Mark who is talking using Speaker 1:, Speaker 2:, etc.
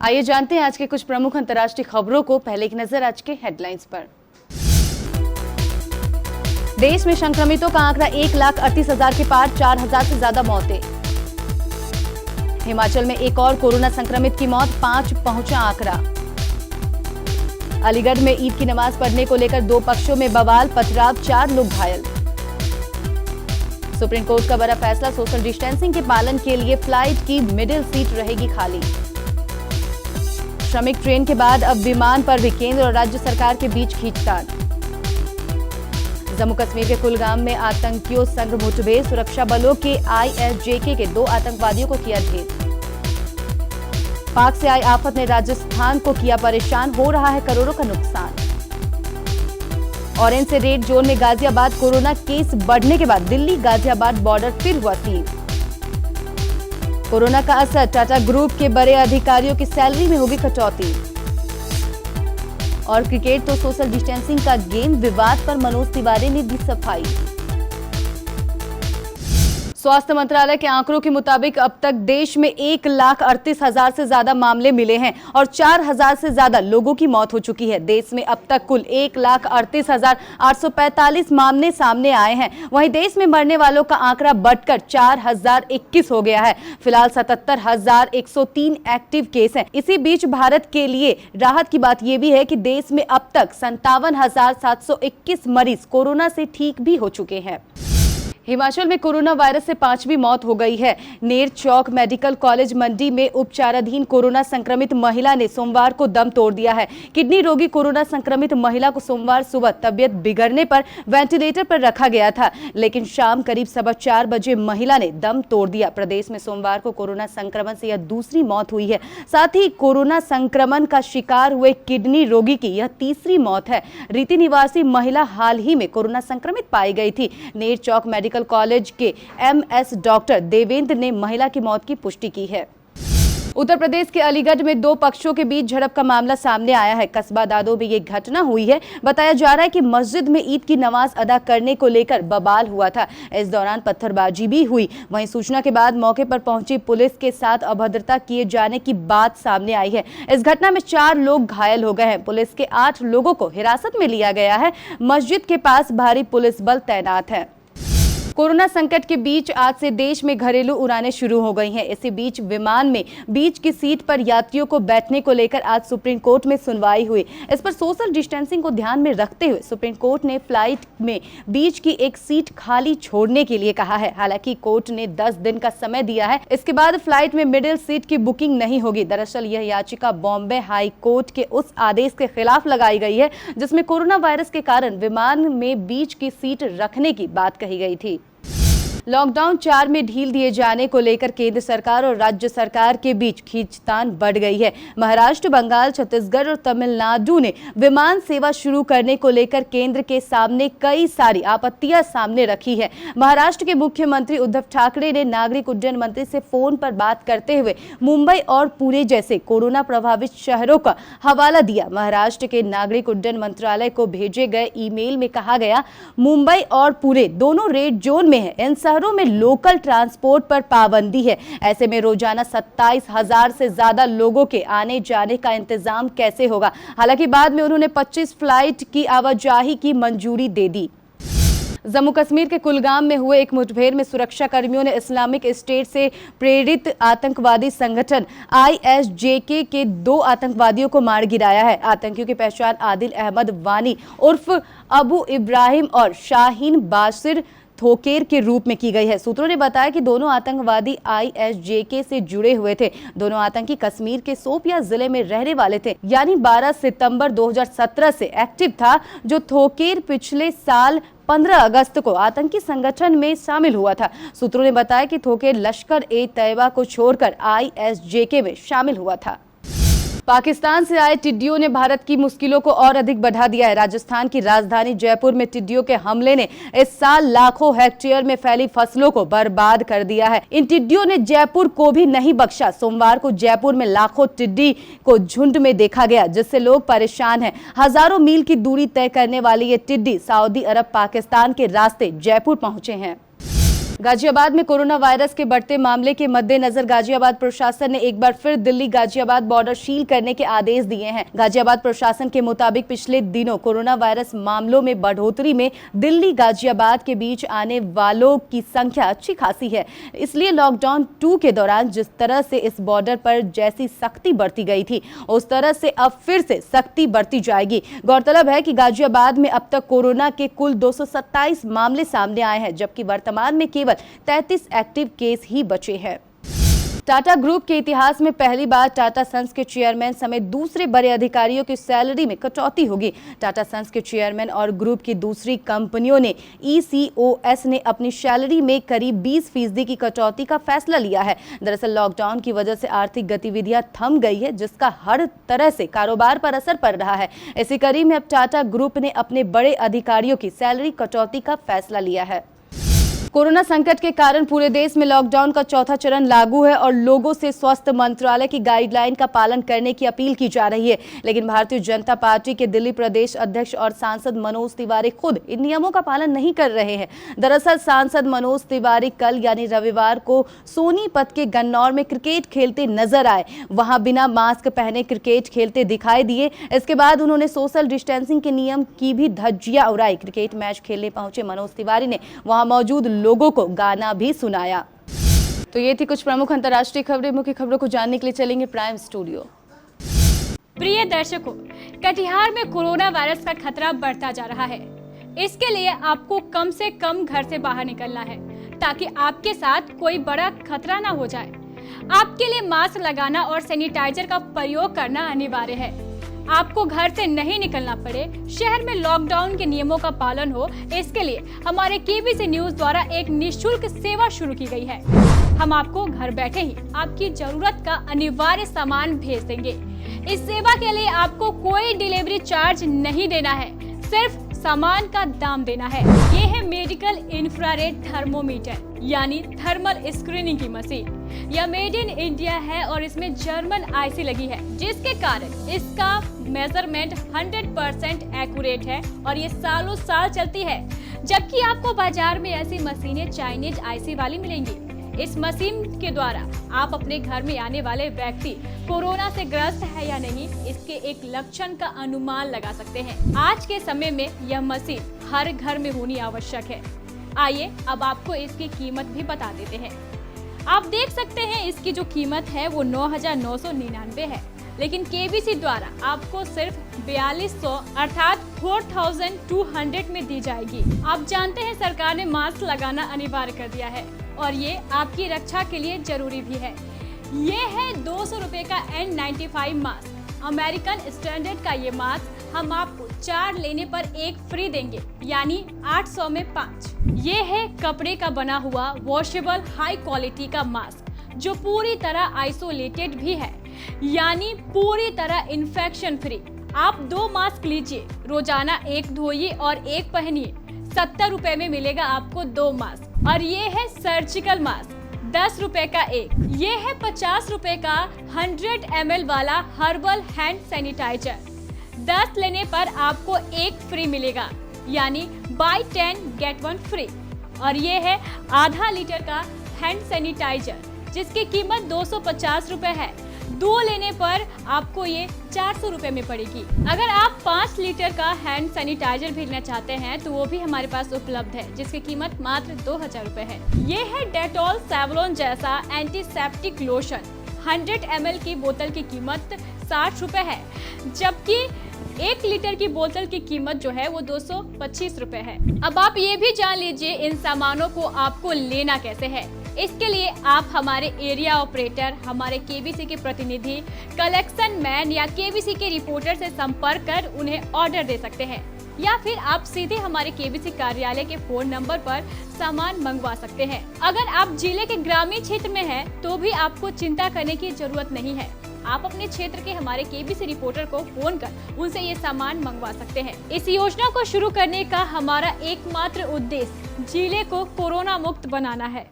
Speaker 1: आइए जानते हैं आज के कुछ प्रमुख अंतर्राष्ट्रीय खबरों को। पहले एक नजर आज के हेडलाइंस पर। देश में संक्रमितों का आंकड़ा 1,38,000 के पार, 4,000 से ज्यादा मौतें। हिमाचल में एक और कोरोना संक्रमित की मौत, 5 पहुंचा आंकड़ा। अलीगढ़ में ईद की नमाज पढ़ने को लेकर दो पक्षों में बवाल, पथराव, 4 लोग घायल। सुप्रीम कोर्ट का बड़ा फैसला, सोशल डिस्टेंसिंग के पालन के लिए फ्लाइट की मिडिल सीट रहेगी खाली। श्रमिक ट्रेन के बाद अब विमान पर भी केंद्र और राज्य सरकार के बीच खींचतान। जम्मू कश्मीर के कुलगाम में आतंकियों संग मुठभेड़, सुरक्षा बलों के ISJK के 2 आतंकवादियों को किया ढेर। पाक से आई आफत ने राजस्थान को किया परेशान, हो रहा है करोड़ों का नुकसान। ऑरेंज से रेड जोन में गाजियाबाद, कोरोना केस बढ़ने के बाद दिल्ली गाजियाबाद बॉर्डर फिर हुआ सील। कोरोना का असर, टाटा ग्रुप के बड़े अधिकारियों की सैलरी में होगी कटौती। और क्रिकेट तो सोशल डिस्टेंसिंग का गेम, विवाद पर मनोज तिवारी ने दी सफाई। स्वास्थ्य मंत्रालय के आंकड़ों के मुताबिक अब तक देश में 1,38,000 से ज्यादा मामले मिले हैं और 4,000 से ज्यादा लोगों की मौत हो चुकी है। देश में अब तक कुल 1,38,845 मामले सामने आए हैं। वहीं देश में मरने वालों का आंकड़ा बढ़कर 4,021 हो गया है। फिलहाल 77,103 एक्टिव केस हैं। इसी बीच भारत के लिए राहत की बात यह भी है कि देश में अब तक 57,721 मरीज कोरोना से ठीक भी हो चुके हैं। हिमाचल में कोरोना वायरस से 5वीं मौत हो गई है। नेर चौक मेडिकल कॉलेज मंडी में उपचाराधीन कोरोना संक्रमित महिला ने सोमवार को दम तोड़ दिया है। किडनी रोगी कोरोना संक्रमित महिला को सोमवार सुबह तबियत बिगड़ने पर वेंटिलेटर पर रखा गया था, लेकिन शाम करीब 4:15 बजे महिला ने दम तोड़ दिया। प्रदेश में सोमवार को कोरोना संक्रमण से यह दूसरी मौत हुई है। साथ ही कोरोना संक्रमण का शिकार हुए किडनी रोगी की यह तीसरी मौत है। रीति निवासी महिला हाल ही में कोरोना संक्रमित पाई गई थी। नेर चौक मेडिकल कॉलेज के MS डॉक्टर देवेंद्र ने महिला की मौत की पुष्टि की है। उत्तर प्रदेश के अलीगढ़ में 2 पक्षों के बीच झड़प का मामला सामने आया है। कस्बा दादो में ये घटना हुई है। बताया जा रहा है कि मस्जिद में ईद की नमाज अदा करने को लेकर बवाल हुआ था। इस दौरान पत्थरबाजी भी हुई। वहीं सूचना के बाद मौके पर पहुंची पुलिस के साथ अभद्रता किए जाने की बात सामने आई है। इस घटना में 4 लोग घायल हो गए हैं। पुलिस के 8 लोगों को हिरासत में लिया गया है। मस्जिद के पास भारी पुलिस बल तैनात है। कोरोना संकट के बीच आज से देश में घरेलू उड़ानें शुरू हो गई हैं। इसी बीच विमान में बीच की सीट पर यात्रियों को बैठने को लेकर आज सुप्रीम कोर्ट में सुनवाई हुई। इस पर सोशल डिस्टेंसिंग को ध्यान में रखते हुए सुप्रीम कोर्ट ने फ्लाइट में बीच की एक सीट खाली छोड़ने के लिए कहा है। हालांकि कोर्ट ने 10 दिन का समय दिया है। इसके बाद फ्लाइट में मिडिल सीट की बुकिंग नहीं होगी। दरअसल यह याचिका बॉम्बे हाई कोर्ट के उस आदेश के खिलाफ लगाई गई है जिसमें कोरोना वायरस के कारण विमान में बीच की सीट रखने की बात कही गई थी। लॉकडाउन 4 में ढील दिए जाने को लेकर केंद्र सरकार और राज्य सरकार के बीच खींचतान बढ़ गई है। महाराष्ट्र, बंगाल, छत्तीसगढ़ और तमिलनाडु ने विमान सेवा शुरू करने को लेकर केंद्र के सामने कई सारी आपत्तियां सामने रखी है। महाराष्ट्र के मुख्यमंत्री उद्धव ठाकरे ने नागरिक उड्डयन मंत्री से फोन पर बात करते हुए मुंबई और पुणे जैसे कोरोना प्रभावित शहरों का हवाला दिया। महाराष्ट्र के नागरिक उड्डयन मंत्रालय को भेजे गए ईमेल में कहा गया, मुंबई और पुणे दोनों रेड जोन में है। इन शहरों में लोकल ट्रांसपोर्ट पर पाबंदी है। ऐसे में रोजाना 27,000 से ज्यादा लोगों के आने जाने का इंतजाम कैसे होगा। हालांकि बाद में उन्होंने 25 फ्लाइट की आवाजाही की मंजूरी दे दी। जम्मू कश्मीर के कुलगाम में हुए एक मुठभेड़ में सुरक्षा कर्मियों ने इस्लामिक स्टेट से प्रेरित आतंकवादी संगठन ISJK के 2 आतंकवादियों को मार गिराया है। आतंकियों की पहचान आदिल अहमद वानी उर्फ अबू इब्राहिम और शाहीन बासिर थोकेर के रूप में की गई है। सूत्रों ने बताया कि दोनों आतंकवादी ISJK से जुड़े हुए थे। दोनों आतंकी कश्मीर के शोपियां जिले में रहने वाले थे। यानी 12 सितंबर 2017 से एक्टिव था। जो थोकेर पिछले साल 15 अगस्त को आतंकी संगठन में शामिल हुआ था। सूत्रों ने बताया कि थोकेर लश्कर-ए-तैयबा को छोड़कर ISJK में शामिल हुआ था। पाकिस्तान से आए टिड्डियों ने भारत की मुश्किलों को और अधिक बढ़ा दिया है। राजस्थान की राजधानी जयपुर में टिड्डियों के हमले ने इस साल लाखों हेक्टेयर में फैली फसलों को बर्बाद कर दिया है। इन टिड्डियों ने जयपुर को भी नहीं बख्शा। सोमवार को जयपुर में लाखों टिड्डी को झुंड में देखा गया, जिससे लोग परेशान हैं। हजारों मील की दूरी तय करने वाली ये टिड्डी सऊदी अरब पाकिस्तान के रास्ते जयपुर पहुंचे हैं। गाजियाबाद में कोरोना वायरस के बढ़ते मामले के मद्देनजर गाजियाबाद प्रशासन ने एक बार फिर दिल्ली गाजियाबाद बॉर्डर सील करने के आदेश दिए हैं। गाजियाबाद प्रशासन के मुताबिक पिछले दिनों कोरोना वायरस मामलों में बढ़ोतरी में दिल्ली गाजियाबाद के बीच आने वालों की संख्या अच्छी खासी है। इसलिए लॉकडाउन 2 के दौरान जिस तरह से इस बॉर्डर पर जैसी सख्ती बरती गई थी उस तरह से अब फिर से सख्ती बरती जाएगी। गौरतलब है कि गाजियाबाद में अब तक कोरोना के कुल 227 मामले सामने आए हैं, जबकि वर्तमान में केवल 33 एक्टिव केस ही बचे हैं। टाटा ग्रुप के इतिहास में पहली बार टाटा सन्स के चेयरमैन समेत दूसरे बड़े अधिकारियों की सैलरी में कटौती होगी। टाटा सन्स के चेयरमैन और ग्रुप की दूसरी कंपनियों ने ECOS ने अपनी सैलरी में करीब 20% की कटौती का फैसला लिया है। दरअसल लॉकडाउन की वजह से आर्थिक गतिविधियां थम गई है, जिसका हर तरह से कारोबार पर असर पड़ रहा है। इसी कड़ी में अब टाटा ग्रुप ने अपने बड़े अधिकारियों की सैलरी कटौती का फैसला लिया है। कोरोना संकट के कारण पूरे देश में लॉकडाउन का चौथा चरण लागू है और लोगों से स्वास्थ्य मंत्रालय की गाइडलाइन का पालन करने की अपील की जा रही है। लेकिन भारतीय जनता पार्टी के दिल्ली प्रदेश अध्यक्ष और सांसद मनोज तिवारी खुद इन नियमों का पालन नहीं कर रहे हैं। दरअसल सांसद मनोज तिवारी कल यानी रविवार को सोनीपत के गन्नौर में क्रिकेट खेलते नजर आए। वहां बिना मास्क पहने क्रिकेट खेलते दिखाई दिए। इसके बाद उन्होंने सोशल डिस्टेंसिंग के नियम की भी धज्जियां उड़ाई। क्रिकेट मैच खेलने पहुंचे मनोज तिवारी ने वहां मौजूद लोगों को गाना भी सुनाया। तो ये थी कुछ प्रमुख अंतर्राष्ट्रीय खबरें। मुख्य खबरों को जानने के लिए चलेंगे प्राइम स्टूडियो।
Speaker 2: प्रिय दर्शकों, कटिहार में कोरोना वायरस का खतरा बढ़ता जा रहा है। इसके लिए आपको कम से कम घर से बाहर निकलना है ताकि आपके साथ कोई बड़ा खतरा ना हो जाए। आपके लिए मास्क लगाना और सैनिटाइजर का प्रयोग करना अनिवार्य है। आपको घर से नहीं निकलना पड़े, शहर में लॉकडाउन के नियमों का पालन हो, इसके लिए हमारे केबीसी न्यूज द्वारा एक निःशुल्क सेवा शुरू की गई है। हम आपको घर बैठे ही आपकी जरूरत का अनिवार्य सामान भेज देंगे। इस सेवा के लिए आपको कोई डिलीवरी चार्ज नहीं देना है, सिर्फ सामान का दाम देना है। ये है मेडिकल इंफ्रारेड थर्मोमीटर यानी थर्मल स्क्रीनिंग की मशीन। यह मेड इन इंडिया है और इसमें जर्मन आईसी लगी है, जिसके कारण इसका मेजरमेंट 100% एक्यूरेट है और ये सालों साल चलती है। जबकि आपको बाजार में ऐसी मशीनें चाइनीज आईसी वाली मिलेंगी। इस मशीन के द्वारा आप अपने घर में आने वाले व्यक्ति कोरोना से ग्रस्त है या नहीं, इसके एक लक्षण का अनुमान लगा सकते हैं। आज के समय में यह मशीन हर घर में होनी आवश्यक है। आइए अब आपको इसकी कीमत भी बता देते हैं। आप देख सकते हैं इसकी जो कीमत है वो 9,999 है, लेकिन केबीसी द्वारा आपको सिर्फ 4200 अर्थात 4200 में दी जाएगी। आप जानते हैं सरकार ने मास्क लगाना अनिवार्य कर दिया है और ये आपकी रक्षा के लिए जरूरी भी है। ये है 200 रुपए का N95 मास्क। अमेरिकन स्टैंडर्ड का ये मास्क हम आपको 4 लेने पर 1 फ्री देंगे, यानी 800 में 5। ये है कपड़े का बना हुआ वॉशेबल हाई क्वालिटी का मास्क जो पूरी तरह आइसोलेटेड भी है, यानी पूरी तरह इन्फेक्शन फ्री। आप 2 मास्क लीजिए, रोजाना 1 धोइए और 1 पहनिए। 70 रुपए में मिलेगा आपको 2 मास्क। और ये है सर्जिकल मास्क, 10 रुपए का 1। ये है 50 रुपए का 100 ml वाला हर्बल हैंड सैनिटाइजर। 10 लेने पर आपको 1 फ्री मिलेगा, यानी बाय 10 गेट 1 फ्री। और ये है आधा लीटर का हैंड सैनिटाइजर जिसकी कीमत 250 रुपए है। 2 लेने पर आपको ये 400 रुपए में पड़ेगी। अगर आप 5 लीटर का हैंड सैनिटाइजर भी लेना चाहते हैं तो वो भी हमारे पास उपलब्ध है, जिसकी कीमत मात्र 2000 रुपए है। ये है डेटॉल सेवलॉन जैसा एंटीसेप्टिक लोशन। 100 ml की बोतल की कीमत 60 रुपए है, जबकि 1 लीटर की बोतल की कीमत जो है वो 225 रुपए है। अब आप ये भी जान लीजिए इन सामानों को आपको लेना कैसे है। इसके लिए आप हमारे एरिया ऑपरेटर, हमारे केबीसी के प्रतिनिधि, कलेक्शन मैन या केबीसी के रिपोर्टर से संपर्क कर उन्हें ऑर्डर दे सकते हैं, या फिर आप सीधे हमारे केबीसी कार्यालय के फोन नंबर पर सामान मंगवा सकते हैं। अगर आप जिले के ग्रामीण क्षेत्र में हैं, तो भी आपको चिंता करने की जरूरत नहीं है। आप अपने क्षेत्र के हमारे केबीसी रिपोर्टर को फोन कर उनसे ये सामान मंगवा सकते हैं। इस योजना को शुरू करने का हमारा एकमात्र उद्देश्य जिले को कोरोना मुक्त बनाना है।